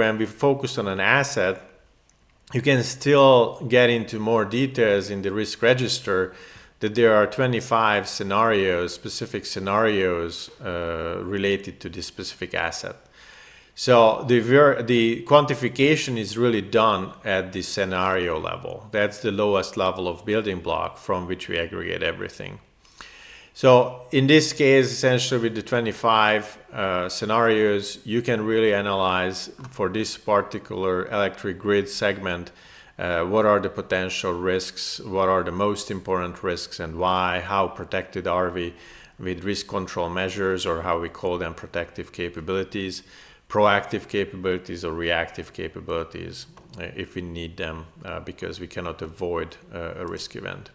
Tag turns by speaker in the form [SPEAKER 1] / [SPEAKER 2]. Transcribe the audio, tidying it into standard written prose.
[SPEAKER 1] when we focus on an asset, you can still get into more details in the risk register that there are 25 scenarios, specific scenarios related to this specific asset. So the quantification is really done at the scenario level. That's the lowest level of building block from which we aggregate everything. So in this case, essentially with the 25 scenarios, you can really analyze for this particular electric grid segment, what are the potential risks, what are the most important risks and why, how protected are we with risk control measures, or how we call them protective capabilities, proactive capabilities or reactive capabilities if we need them because we cannot avoid a risk event.